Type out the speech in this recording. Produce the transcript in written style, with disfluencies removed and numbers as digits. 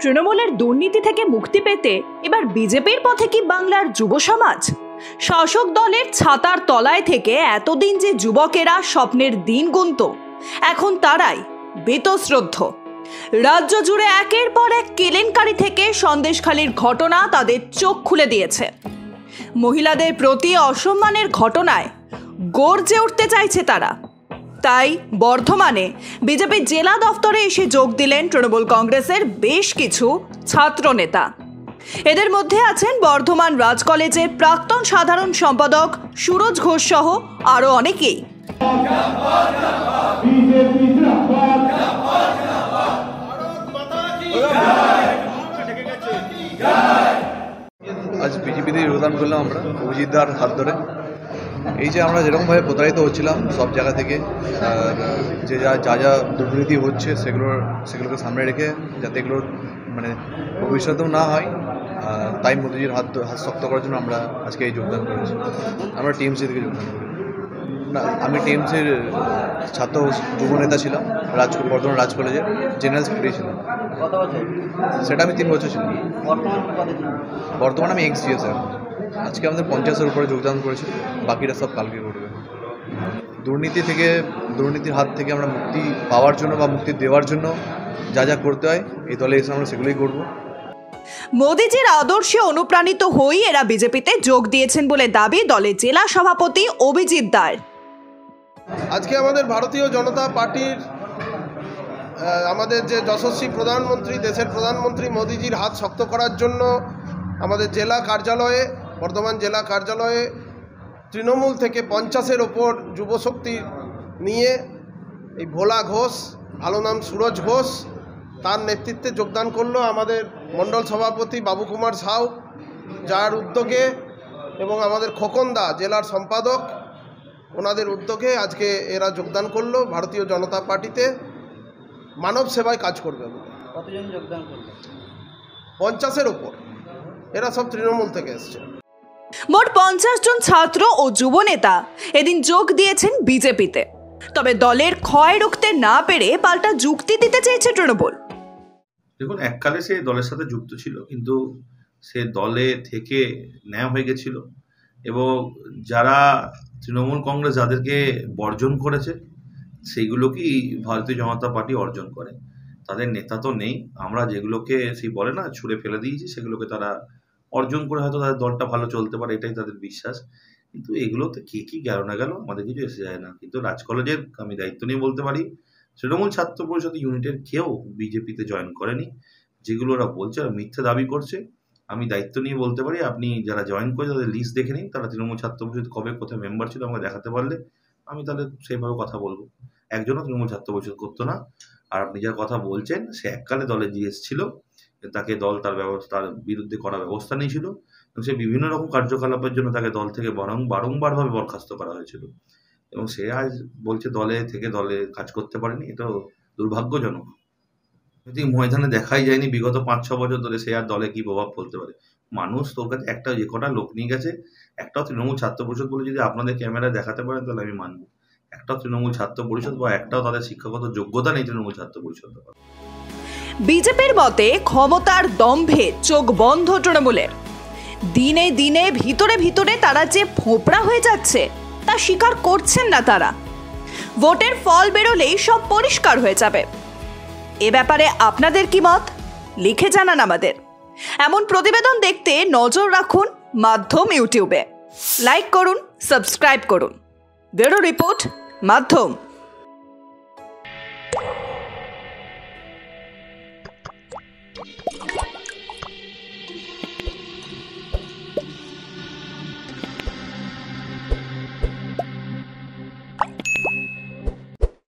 তৃণমূলের দুর্নীতি থেকে মুক্তি পেতে এবার বিজেপির পথে কি বাংলার যুব সমাজ? শাসক দলের ছাতার তলায় থেকে এতদিন যে যুবকেরা স্বপ্নের দিন গুনত, এখন তারাই বীতশ্রদ্ধ। রাজ্য জুড়ে একের পর এক কেলেঙ্কারি থেকে সন্দেশখালির ঘটনা তাদের চোখ খুলে দিয়েছে। মহিলাদের প্রতি অসম্মানের ঘটনায় গর্জে উঠতে চাইছে তারা। তাই বর্ধমানে বিজেপি জেলা দফতরে এসে যোগ দিলেন তৃণমূল কংগ্রেসের বেশ কিছু ছাত্র নেতা। এদের মধ্যে আছেন বর্ধমান রাজ কলেজের প্রাক্তন সাধারণ সম্পাদক সুরজ ঘোষ সহ আরো অনেকেই। আজ বিজেপিতে যোগদান করলাম আমরা অভিজিৎদার হাত ধরে। এই যে আমরা যেরকমভাবে প্রতারিত হচ্ছিলাম সব জায়গা থেকে, আর যে যা যা দুর্নীতি হচ্ছে সেগুলোকে সামনে রেখে যাতে এগুলো মানে ভবিষ্যতেও না হয়, তাই মোদিজির হাত শক্ত করার জন্য আমরা আজকে এই যোগদান করেছি। আমরা টিএমসি থেকে যোগদান করি। না, আমি টিএমসির ছাত্র যুব নেতা ছিলাম, বর্ধমান রাজ কলেজে জেনারেল সেক্রেটারি ছিলাম। সেটা আমি 3 বছর ছিলাম। বর্তমানে আমি এক্স-জিএস। আজকে আমাদের 50-এর উপরে যোগদান করেছি, বাকিরা সব কালকে করবে। দুর্নীতির হাত থেকে আমরা মুক্তি পাওয়ার জন্য বা মুক্তি দেওয়ার জন্য যা যা করতে হয় এই দলে এসে আমরা সেগুলোই করব। মোদিজির আদর্শে অনুপ্রাণিত হয়ে এরা বিজেপিতে যোগ দিয়েছেন বলে দাবি দলের জেলা সভাপতি অভিজিৎ দার। আজকে আমাদের ভারতীয় জনতা পার্টির আমাদের যে যশস্বী প্রধানমন্ত্রী, দেশের প্রধানমন্ত্রী মোদিজির হাত শক্ত করার জন্য আমাদের জেলা কার্যালয়ে, বর্ধমান জেলা কার্যালয়ে তৃণমূল থেকে 50-এর ওপর যুবশক্তি নিয়ে এই ভোলা ঘোষ, ভালো নাম সুরজ ঘোষ, তার নেতৃত্বে যোগদান করলো আমাদের মণ্ডল সভাপতি বাবু কুমার সাউ, যার উদ্যোগে, এবং আমাদের খোকনদা জেলার সম্পাদক, ওনাদের উদ্যোগে আজকে এরা যোগদান করলো ভারতীয় জনতা পার্টিতে। মানব সেবায় কাজ করবে বলে। কতজন যোগদান করলো? 50-এর ওপর। এরা সব তৃণমূল থেকে এসছে। মোট 50 জন ছাত্র ও যুব নেতা এদিন যোগ দিয়েছেন বিজেপিতে। তবে দলের ক্ষয় রুখতে না পেরে পাল্টা যুক্তি দিতে চেয়েছে তৃণমূল। দেখুন, এককালে সে দলের সাথে যুক্ত ছিল, কিন্তু সে দলে থেকে ন্যায় হয়ে গেছিল, এবং যারা তৃণমূল কংগ্রেস যাদেরকে বর্জন করেছে সেইগুলোকেই ভারতীয় জনতা পার্টি অর্জন করে। তাদের নেতা তো নেই, আমরা যেগুলোকে সেই বলে না ছুঁড়ে ফেলে দিয়েছি সেগুলোকে তারা অর্জন করে হয়তো তাদের দলটা ভালো চলতে পারে, এটাই তাদের বিশ্বাস। কিন্তু এগুলোতে কে কি গেল না গেল আমাদের কিছু এসে যায় না। কিন্তু রাজ কলেজের আমি দায়িত্ব নিয়ে বলতে পারি, তৃণমূল ছাত্র পরিষদ ইউনিটের কেউ বিজেপিতে জয়েন করেনি। যেগুলো ওরা বলছে, ওরা মিথ্যে দাবি করছে। আমি দায়িত্ব নিয়ে বলতে পারি, আপনি যারা জয়েন করেছে তাদের লিস্ট দেখে নিন, তারা তৃণমূল ছাত্র পরিষদ কবে কোথায় মেম্বার ছিল আমাকে দেখাতে পারলে আমি তাহলে সেইভাবে কথা বলবো। একজনও তৃণমূল ছাত্র পরিষদ করতো না। আর আপনি যার কথা বলছেন সে এককালে দলে জিএস ছিল, তাকে দল তার বিরুদ্ধে করা ব্যবস্থা নিয়েছিল, এবং সে বিভিন্ন রকম কার্যকলাপের জন্য তাকে দল থেকে বারংবারভাবে বরখাস্ত করা হয়েছিল, এবং সে আজ বলছে দলে থেকে দলে কাজ করতে পারেনি। এটাও দুর্ভাগ্যজনক। যদি ময়দানে দেখাই যায়নি বিগত 5-6 বছর ধরে, সে আর দলে কি প্রভাব ফেলতে পারে? মানুষ তোর কাছে একটা যে কটা লোক নিয়ে গেছে, একটাও তৃণমূল ছাত্র পরিষদ বলে যদি আপনাদের ক্যামেরায় দেখাতে পারেন তাহলে আমি মানবো। একটাও তৃণমূল ছাত্র পরিষদ বা একটাও তাদের শিক্ষাগত যোগ্যতা নেই তৃণমূল ছাত্র পরিষদ। বিজেপির মতে ক্ষমতার দম্ভে চোখ বন্ধ তৃণমূলের। দিনে দিনে ভিতরে ভিতরে তারা যে ফোঁপড়া হয়ে যাচ্ছে তা স্বীকার করছেন না তারা। ভোটের ফল বেরোলেই সব পরিষ্কার হয়ে যাবে। এ ব্যাপারে আপনাদের কি মত? লিখে জানান আমাদের। এমন প্রতিবেদন দেখতে নজর রাখুন মাধ্যম ইউটিউবে। লাইক করুন, সাবস্ক্রাইব করুন। ব্যুরো রিপোর্ট, মাধ্যম।